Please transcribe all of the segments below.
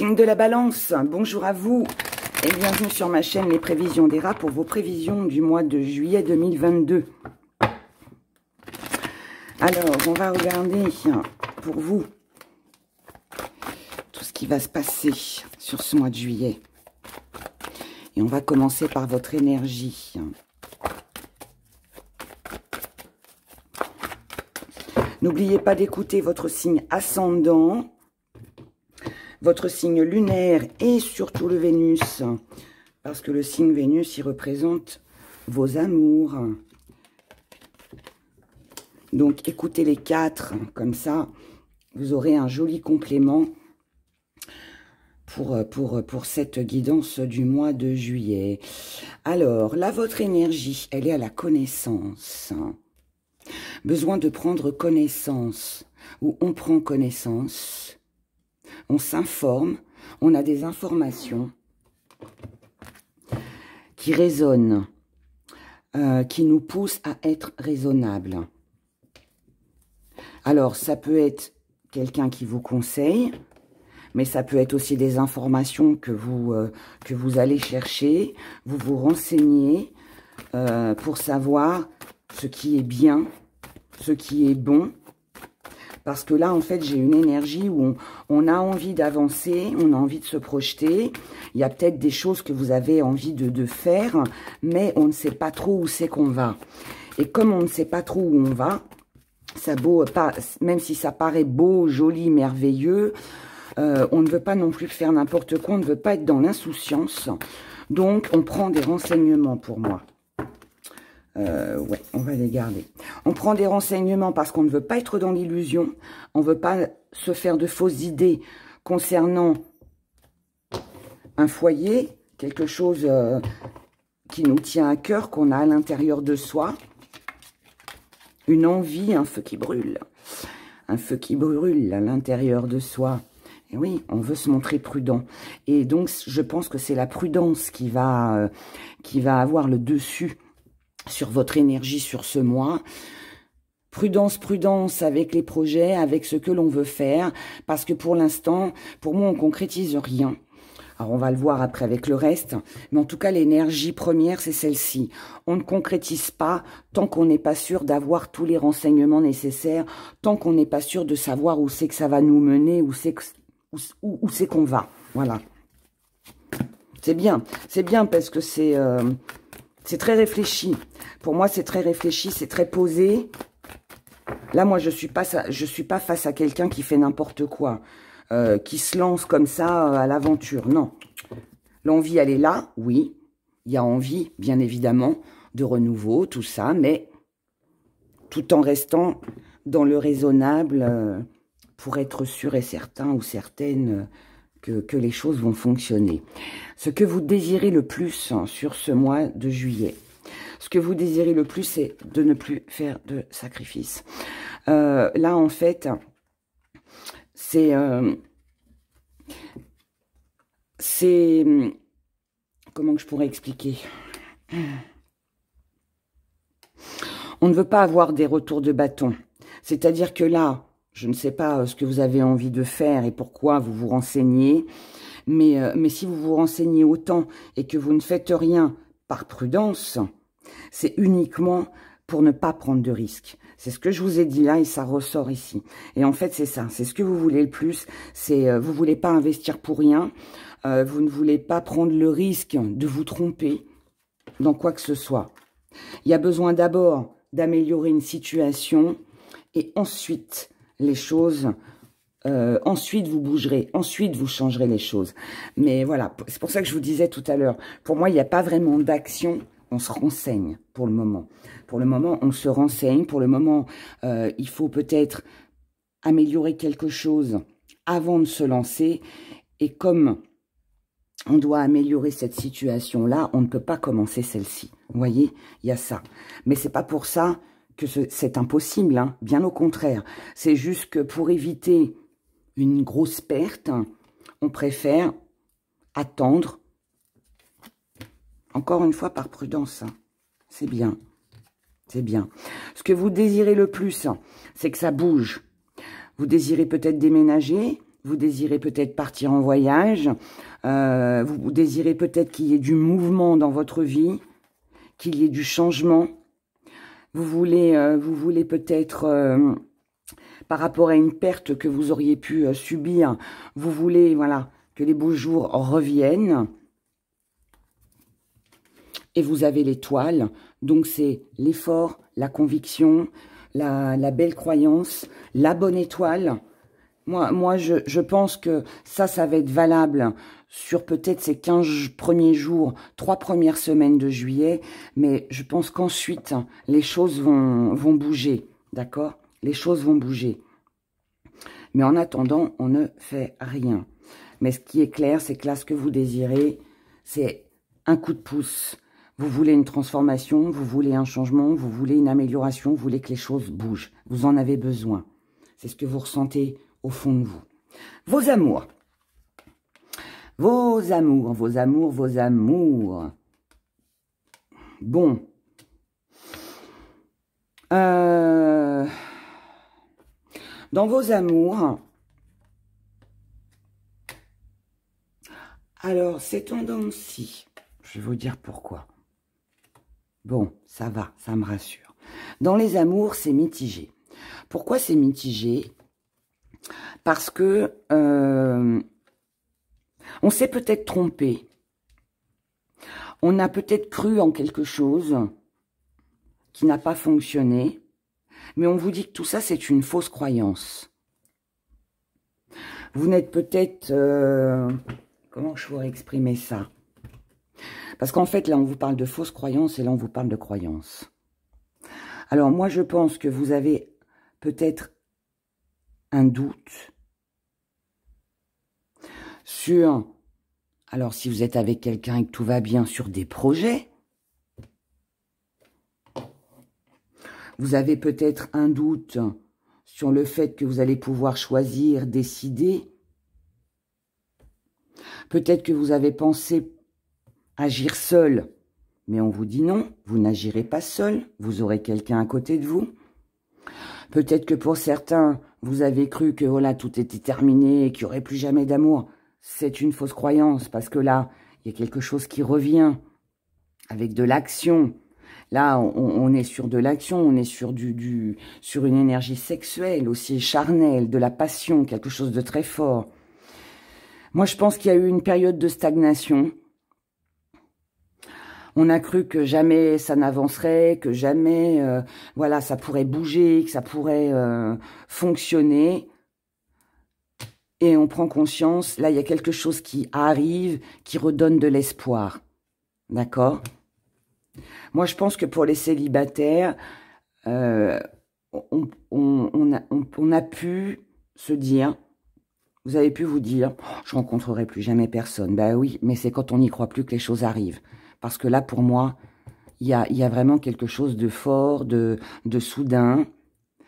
Signe de la Balance, bonjour à vous et bienvenue sur ma chaîne Les Prévisions des Rats pour vos prévisions du mois de juillet 2022. Alors, on va regarder pour vous tout ce qui va se passer sur ce mois de juillet. Et on va commencer par votre énergie. N'oubliez pas d'écouter votre signe ascendant, votre signe lunaire et surtout le Vénus. Parce que le signe Vénus, il représente vos amours. Donc, écoutez les quatre, comme ça, vous aurez un joli complément pour cette guidance du mois de juillet. Alors, là, votre énergie, elle est à la connaissance. Besoin de prendre connaissance, ou on prend connaissance, on s'informe, on a des informations qui résonnent, qui nous poussent à être raisonnables. Alors, ça peut être quelqu'un qui vous conseille, mais ça peut être aussi des informations que vous allez chercher, vous vous renseignez pour savoir ce qui est bien, ce qui est bon. Parce que là, en fait, j'ai une énergie où on a envie d'avancer, on a envie de se projeter. Il y a peut-être des choses que vous avez envie de faire, mais on ne sait pas trop où c'est qu'on va. Et comme on ne sait pas trop où on va, même si ça paraît beau, joli, merveilleux, on ne veut pas non plus faire n'importe quoi, on ne veut pas être dans l'insouciance. Donc, on prend des renseignements pour moi. Ouais, on va les garder. On prend des renseignements parce qu'on ne veut pas être dans l'illusion. On ne veut pas se faire de fausses idées concernant un foyer, quelque chose qui nous tient à cœur, qu'on a à l'intérieur de soi. Une envie, un feu qui brûle. Un feu qui brûle à l'intérieur de soi. Et oui, on veut se montrer prudent. Et donc, je pense que c'est la prudence qui va avoir le dessus sur votre énergie sur ce mois. Prudence, prudence avec les projets, avec ce que l'on veut faire. Parce que pour l'instant, pour moi, on concrétise rien. Alors, on va le voir après avec le reste. Mais en tout cas, l'énergie première, c'est celle-ci. On ne concrétise pas tant qu'on n'est pas sûr d'avoir tous les renseignements nécessaires, tant qu'on n'est pas sûr de savoir où c'est que ça va nous mener, où c'est qu'on va. Voilà. C'est bien parce que c'est très réfléchi. Pour moi, c'est très réfléchi, c'est très posé. Là, moi, je suis pas face à quelqu'un qui fait n'importe quoi. Qui se lance comme ça à l'aventure. Non. L'envie, elle est là, oui. Il y a envie, bien évidemment, de renouveau, tout ça, mais tout en restant dans le raisonnable pour être sûr et certain ou certaine que les choses vont fonctionner. Ce que vous désirez le plus sur ce mois de juillet, ce que vous désirez le plus, c'est de ne plus faire de sacrifice. Là, en fait, c'est comment que je pourrais expliquer? On ne veut pas avoir des retours de bâton. C'est-à-dire que là, je ne sais pas ce que vous avez envie de faire et pourquoi vous vous renseignez, mais si vous vous renseignez autant et que vous ne faites rien par prudence, c'est uniquement pour ne pas prendre de risques. C'est ce que je vous ai dit là et ça ressort ici. Et en fait, c'est ça. C'est ce que vous voulez le plus. C'est vous voulez pas investir pour rien. Vous ne voulez pas prendre le risque de vous tromper dans quoi que ce soit. Il y a besoin d'abord d'améliorer une situation et ensuite les choses, ensuite vous bougerez, ensuite vous changerez les choses. Mais voilà, c'est pour ça que je vous disais tout à l'heure, pour moi, il n'y a pas vraiment d'action. On se renseigne pour le moment. Pour le moment, on se renseigne. Pour le moment, il faut peut-être améliorer quelque chose avant de se lancer. Et comme on doit améliorer cette situation-là, on ne peut pas commencer celle-ci. Vous voyez, il y a ça. Mais c'est pas pour ça que c'est impossible, hein. Bien au contraire. C'est juste que pour éviter une grosse perte, on préfère attendre. Encore une fois, par prudence. Hein. C'est bien. C'est bien. Ce que vous désirez le plus, c'est que ça bouge. Vous désirez peut-être déménager, Vous désirez peut-être partir en voyage. Vous désirez peut-être qu'il y ait du mouvement dans votre vie, qu'il y ait du changement. Vous voulez peut-être, par rapport à une perte que vous auriez pu subir, vous voulez, voilà, que les beaux jours reviennent. Et vous avez l'étoile. Donc, c'est l'effort, la conviction, la belle croyance, la bonne étoile. Moi, je pense que ça va être valable sur peut-être ces 15 premiers jours, 3 premières semaines de juillet, mais je pense qu'ensuite, les choses vont bouger, d'accord? Les choses vont bouger. Mais en attendant, on ne fait rien. Mais ce qui est clair, c'est que là, ce que vous désirez, c'est un coup de pouce. Vous voulez une transformation, vous voulez un changement, vous voulez une amélioration, vous voulez que les choses bougent. Vous en avez besoin. C'est ce que vous ressentez au fond de vous. Vos amours. Vos amours, vos amours, vos amours. Bon. Dans vos amours, alors c'est tendance-ci. Je vais vous dire pourquoi. Bon, ça va, ça me rassure. Dans les amours, c'est mitigé. Pourquoi c'est mitigé? Parce que on s'est peut-être trompé. On a peut-être cru en quelque chose qui n'a pas fonctionné. Mais on vous dit que tout ça, c'est une fausse croyance. Vous n'êtes peut-être... comment je pourrais exprimer ça? Parce qu'en fait, là, on vous parle de fausses croyances et là, on vous parle de croyances. Alors, moi, je pense que vous avez peut-être un doute sur... Alors, si vous êtes avec quelqu'un et que tout va bien, sur des projets. Vous avez peut-être un doute sur le fait que vous allez pouvoir choisir, décider. Peut-être que vous avez pensé agir seul, mais on vous dit non, vous n'agirez pas seul, vous aurez quelqu'un à côté de vous. Peut-être que pour certains, vous avez cru que voilà, tout était terminé et qu'il n'y aurait plus jamais d'amour. C'est une fausse croyance, parce que là, il y a quelque chose qui revient avec de l'action. Là, on est sur de l'action, on est sur sur une énergie sexuelle, aussi charnelle, de la passion, quelque chose de très fort. Moi, je pense qu'il y a eu une période de stagnation. On a cru que jamais ça n'avancerait, que jamais, voilà, ça pourrait bouger, que ça pourrait fonctionner. Et on prend conscience, là, il y a quelque chose qui arrive, qui redonne de l'espoir. D'accord ? Moi, je pense que pour les célibataires, on a pu se dire, vous avez pu vous dire, oh, je rencontrerai plus jamais personne. Ben oui, mais c'est quand on n'y croit plus que les choses arrivent. Parce que là, pour moi, il y a vraiment quelque chose de fort, de soudain,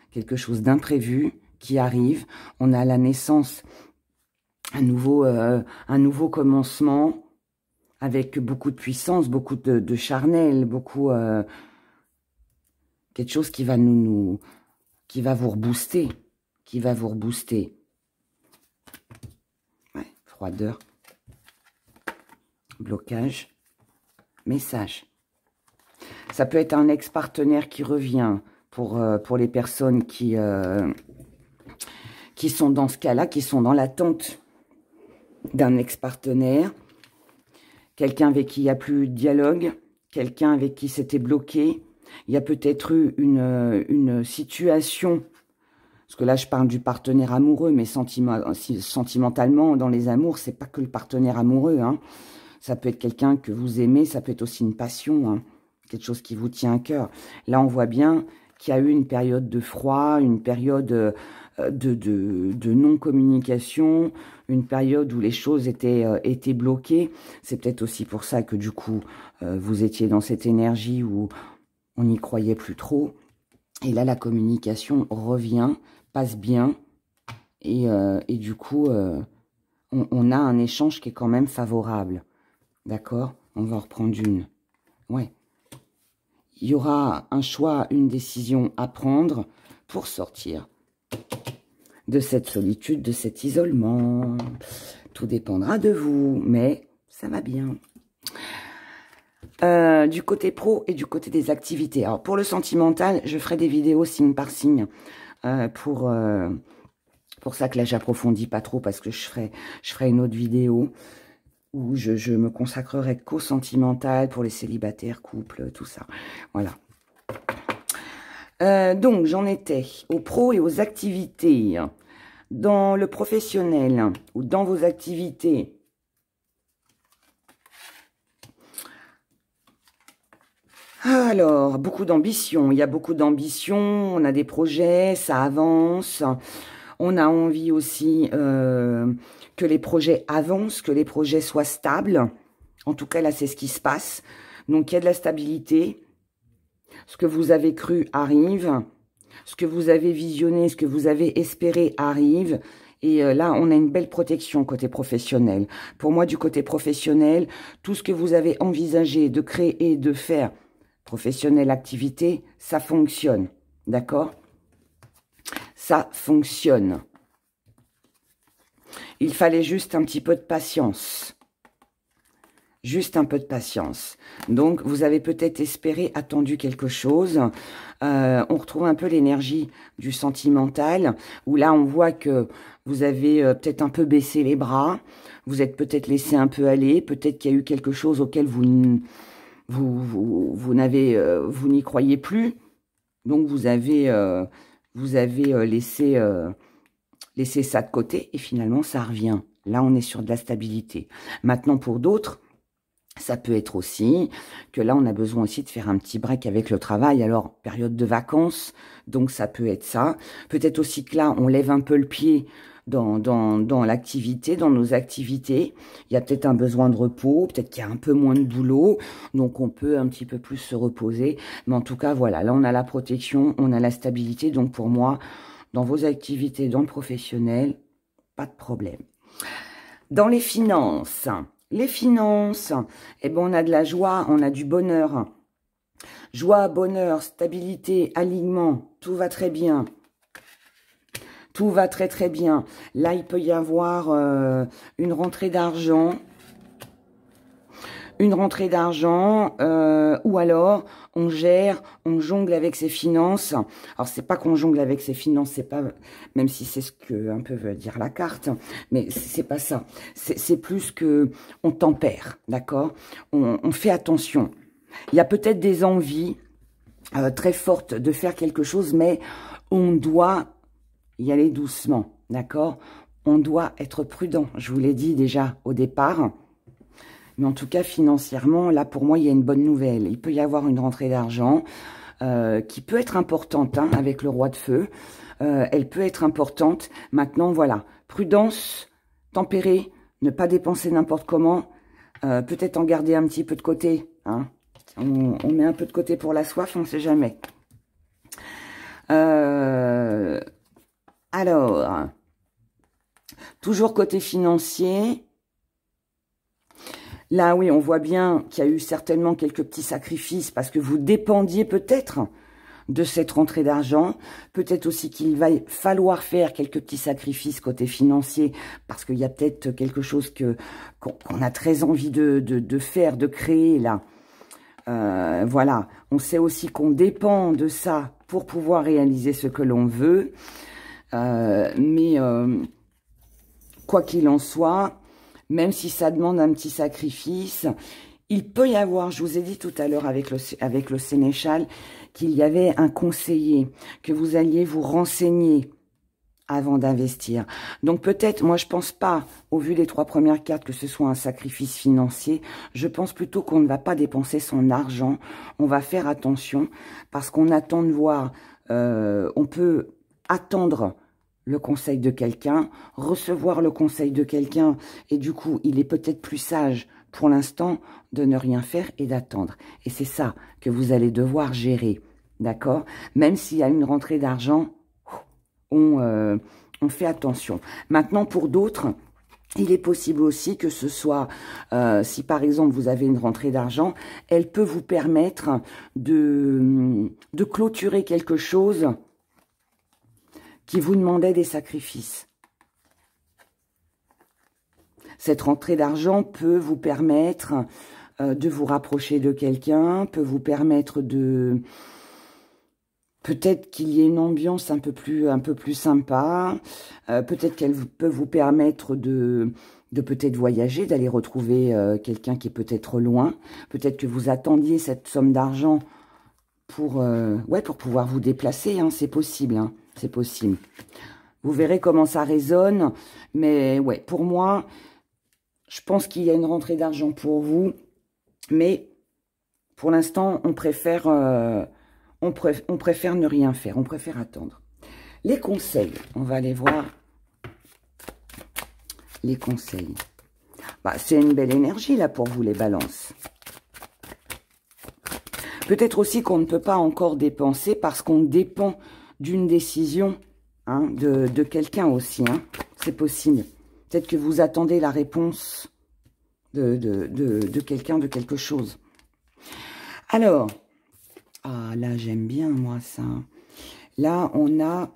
quelque chose d'imprévu qui arrive. On a la naissance, un nouveau commencement, avec beaucoup de puissance, beaucoup de charnel, beaucoup quelque chose qui va qui va vous rebooster, Ouais, froideur, blocage, message. Ça peut être un ex-partenaire qui revient pour les personnes qui sont dans ce cas-là, qui sont dans l'attente d'un ex-partenaire. Quelqu'un avec qui il n'y a plus de dialogue, quelqu'un avec qui c'était bloqué. Il y a peut-être eu une situation, parce que là je parle du partenaire amoureux, mais sentimentalement, dans les amours, c'est pas que le partenaire amoureux. Hein. Ça peut être quelqu'un que vous aimez, ça peut être aussi une passion, hein, quelque chose qui vous tient à cœur. Là on voit bien qu'il y a eu une période de froid, une période de non-communication, une période où les choses étaient bloquées. C'est peut-être aussi pour ça que du coup, vous étiez dans cette énergie où on n'y croyait plus trop. Et là, la communication revient, passe bien. Et du coup, on a un échange qui est quand même favorable. D'accord? On va en reprendre une. Ouais. Il y aura un choix, une décision à prendre pour sortir. de cette solitude, de cet isolement. Tout dépendra de vous, mais ça va bien. Du côté pro et du côté des activités. Alors, pour le sentimental, je ferai des vidéos signe par signe pour ça que là, j'approfondis pas trop parce que je ferai une autre vidéo où je me consacrerai qu'au sentimental pour les célibataires, couples, tout ça. Voilà. Donc, j'en étais aux pros et aux activités. Dans le professionnel ou dans vos activités, alors, beaucoup d'ambition. Il y a beaucoup d'ambition, on a des projets, ça avance. On a envie aussi que les projets avancent, que les projets soient stables. En tout cas, là, c'est ce qui se passe. Donc, il y a de la stabilité. Ce que vous avez cru arrive. Ce que vous avez visionné, ce que vous avez espéré arrive. Et là, on a une belle protection côté professionnel. Pour moi, du côté professionnel, tout ce que vous avez envisagé de créer et de faire, professionnel, activité, ça fonctionne. D'accord ? Ça fonctionne. Il fallait juste un petit peu de patience. Juste un peu de patience. Donc, vous avez peut-être espéré, attendu quelque chose. On retrouve un peu l'énergie du sentimental, où là, on voit que vous avez peut-être un peu baissé les bras. Vous êtes peut-être laissé un peu aller. Peut-être qu'il y a eu quelque chose auquel vous n'y croyez plus. Donc, vous avez laissé ça de côté et finalement, ça revient. Là, on est sur de la stabilité. Maintenant, pour d'autres, ça peut être aussi que là, on a besoin aussi de faire un petit break avec le travail. Alors, période de vacances, donc ça peut être ça. Peut-être aussi que là, on lève un peu le pied dans l'activité, dans nos activités. Il y a peut-être un besoin de repos, peut-être qu'il y a un peu moins de boulot, donc on peut un petit peu plus se reposer. Mais en tout cas, voilà, là, on a la protection, on a la stabilité. Donc, pour moi, dans vos activités, dans le professionnel, pas de problème. Dans les finances... Les finances, eh ben, on a de la joie, on a du bonheur. Joie, bonheur, stabilité, alignement, tout va très bien. Tout va très très bien. Là, il peut y avoir une rentrée d'argent. Une rentrée d'argent, ou alors on gère, on jongle avec ses finances. Alors c'est pas qu'on jongle avec ses finances, c'est pas, même si c'est ce que un peu veut dire la carte, mais c'est pas ça. C'est plus que on tempère, d'accord? On fait attention. Il y a peut-être des envies très fortes de faire quelque chose, mais on doit y aller doucement, d'accord? On doit être prudent. Je vous l'ai dit déjà au départ. Mais en tout cas, financièrement, là, pour moi, il y a une bonne nouvelle. Il peut y avoir une rentrée d'argent qui peut être importante hein, avec le roi de feu. Elle peut être importante. Maintenant, voilà, prudence, tempérer, ne pas dépenser n'importe comment. Peut-être en garder un petit peu de côté. Hein. On met un peu de côté pour la soif, on ne sait jamais. Alors, toujours côté financier... Là, oui, on voit bien qu'il y a eu certainement quelques petits sacrifices parce que vous dépendiez peut-être de cette rentrée d'argent. Peut-être aussi qu'il va falloir faire quelques petits sacrifices côté financier parce qu'il y a peut-être quelque chose qu'on a très envie de faire, de créer là. Voilà, on sait aussi qu'on dépend de ça pour pouvoir réaliser ce que l'on veut. Mais quoi qu'il en soit... Même si ça demande un petit sacrifice, il peut y avoir, je vous ai dit tout à l'heure avec le sénéchal, qu'il y avait un conseiller, que vous alliez vous renseigner avant d'investir. Donc peut-être, moi je pense pas, au vu des 3 premières cartes, que ce soit un sacrifice financier. Je pense plutôt qu'on ne va pas dépenser son argent. On va faire attention parce qu'on attend de voir, on peut attendre... le conseil de quelqu'un, recevoir le conseil de quelqu'un, et du coup, il est peut-être plus sage pour l'instant de ne rien faire et d'attendre. Et c'est ça que vous allez devoir gérer, d'accord? Même s'il y a une rentrée d'argent, on fait attention. Maintenant, pour d'autres, il est possible aussi que ce soit, si par exemple vous avez une rentrée d'argent, elle peut vous permettre de clôturer quelque chose qui vous demandait des sacrifices. Cette rentrée d'argent peut vous permettre de vous rapprocher de quelqu'un, peut vous permettre de... Peut-être qu'il y ait une ambiance un peu plus sympa. Peut-être qu'elle peut vous permettre de peut-être voyager, d'aller retrouver quelqu'un qui est peut-être loin. Peut-être que vous attendiez cette somme d'argent pour pouvoir vous déplacer. Hein, c'est possible, hein, c'est possible. Vous verrez comment ça résonne. Mais ouais, pour moi, je pense qu'il y a une rentrée d'argent pour vous. Mais pour l'instant, on préfère ne rien faire. On préfère attendre. Les conseils, on va aller voir les conseils. Bah, c'est une belle énergie là pour vous les balances. Peut-être aussi qu'on ne peut pas encore dépenser parce qu'on dépend d'une décision hein, de quelqu'un aussi. Hein. C'est possible. Peut-être que vous attendez la réponse de quelqu'un, de quelque chose. Alors, ah là j'aime bien moi ça. Là on a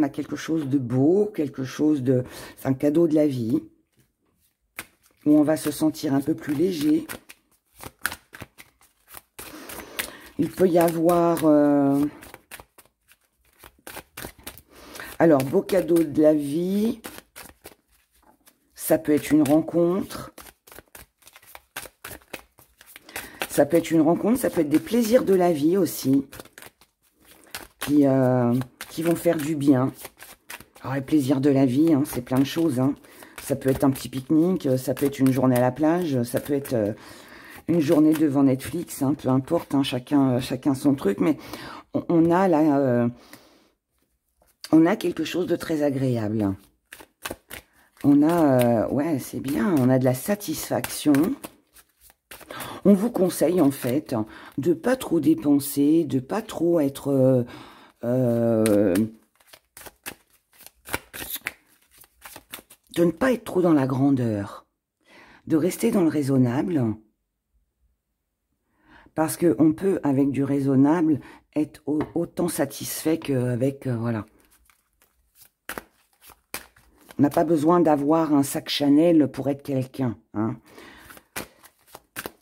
quelque chose de beau, quelque chose de... C'est un cadeau de la vie. Où on va se sentir un peu plus léger. Il peut y avoir... Alors, beau cadeau de la vie. Ça peut être une rencontre. Ça peut être une rencontre, ça peut être des plaisirs de la vie aussi. Qui vont faire du bien. Alors, les plaisirs de la vie, hein, c'est plein de choses. Hein. Ça peut être un petit pique-nique, ça peut être une journée à la plage, ça peut être une journée devant Netflix, hein, peu importe, hein, chacun son truc. Mais on a là, on a quelque chose de très agréable. On a, ouais, c'est bien, on a de la satisfaction. On vous conseille en fait de pas trop dépenser, de pas trop être... de ne pas être trop dans la grandeur, de rester dans le raisonnable, parce qu'on peut, avec du raisonnable, être autant satisfait qu'avec, voilà. On n'a pas besoin d'avoir un sac Chanel pour être quelqu'un, hein.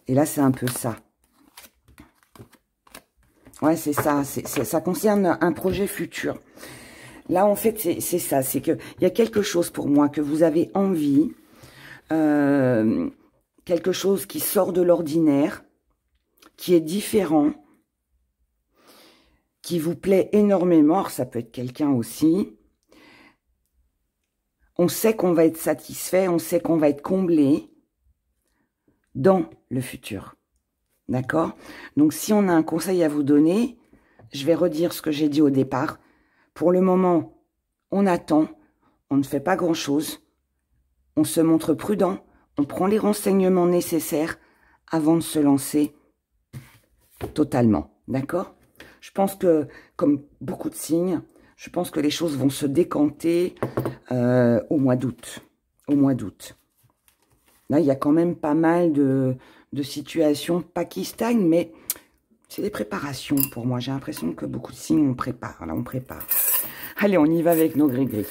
Et là, c'est un peu ça. Ouais, c'est ça. Ça concerne un projet futur. Là, en fait, c'est ça. C'est qu'il y a quelque chose pour moi que vous avez envie. Quelque chose qui sort de l'ordinaire. Qui est différent. Qui vous plaît énormément. Alors, ça peut être quelqu'un aussi. On sait qu'on va être satisfait. On sait qu'on va être comblé. Dans le futur. D'accord? Donc, si on a un conseil à vous donner, je vais redire ce que j'ai dit au départ. Pour le moment, on attend, on ne fait pas grand-chose, on se montre prudent, on prend les renseignements nécessaires avant de se lancer totalement. D'accord? Je pense que, comme beaucoup de signes, je pense que les choses vont se décanter au mois d'août. Au mois d'août. Là, il y a quand même pas mal de situations, pas qui stagnent, mais c'est des préparations pour moi. J'ai l'impression que beaucoup de signes, on prépare. Là, on prépare. Allez, on y va avec nos gris-gris.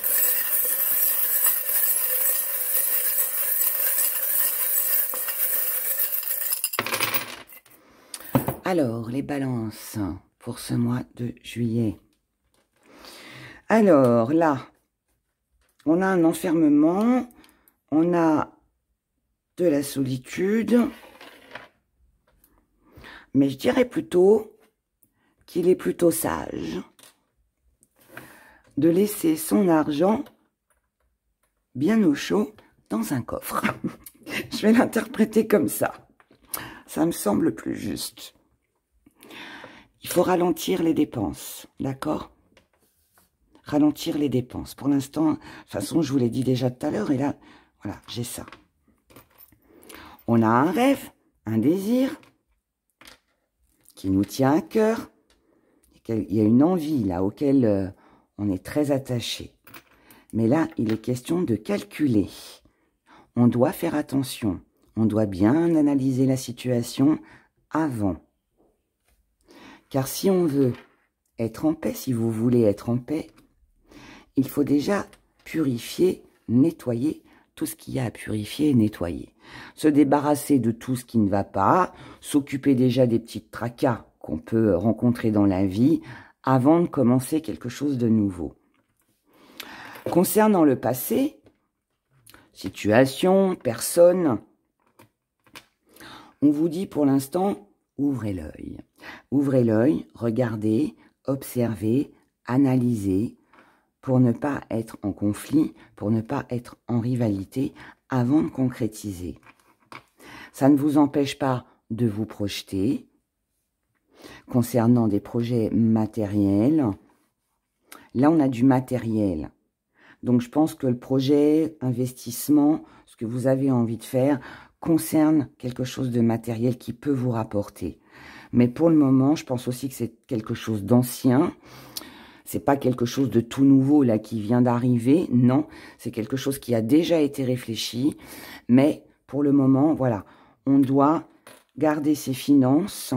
Alors, les balances pour ce mois de juillet. Alors, là, on a un enfermement, on a de la solitude, mais je dirais plutôt qu'il est plutôt sage de laisser son argent bien au chaud dans un coffre. Je vais l'interpréter comme ça. Ça me semble plus juste. Il faut ralentir les dépenses, d'accord? Ralentir les dépenses. Pour l'instant, de toute façon, je vous l'ai dit déjà tout à l'heure, et là, voilà, j'ai ça. On a un rêve, un désir qui nous tient à cœur. Il y a une envie là auquel on est très attaché. Mais là, il est question de calculer. On doit faire attention. On doit bien analyser la situation avant. Car si on veut être en paix, si vous voulez être en paix, il faut déjà purifier, nettoyer tout ce qu'il y a à purifier et nettoyer. Se débarrasser de tout ce qui ne va pas, s'occuper déjà des petits tracas qu'on peut rencontrer dans la vie avant de commencer quelque chose de nouveau. Concernant le passé, situation, personne, on vous dit pour l'instant, ouvrez l'œil. Ouvrez l'œil, regardez, observez, analysez, pour ne pas être en conflit, pour ne pas être en rivalité, avant de concrétiser. Ça ne vous empêche pas de vous projeter. Concernant des projets matériels, là on a du matériel. Donc je pense que le projet, investissement, ce que vous avez envie de faire, concerne quelque chose de matériel qui peut vous rapporter. Mais pour le moment, je pense aussi que c'est quelque chose d'ancien. C'est pas quelque chose de tout nouveau là qui vient d'arriver, non. C'est quelque chose qui a déjà été réfléchi. Mais pour le moment, voilà, on doit garder ses finances,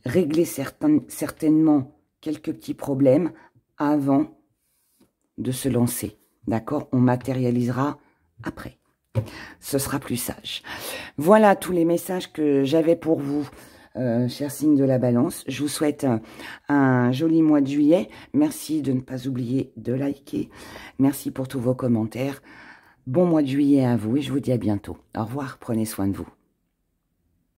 régler certainement quelques petits problèmes avant de se lancer. D'accord? On matérialisera après. Ce sera plus sage. Voilà tous les messages que j'avais pour vous, chers signes de la balance. Je vous souhaite un joli mois de juillet. Merci de ne pas oublier de liker. Merci pour tous vos commentaires. Bon mois de juillet à vous et je vous dis à bientôt. Au revoir, prenez soin de vous.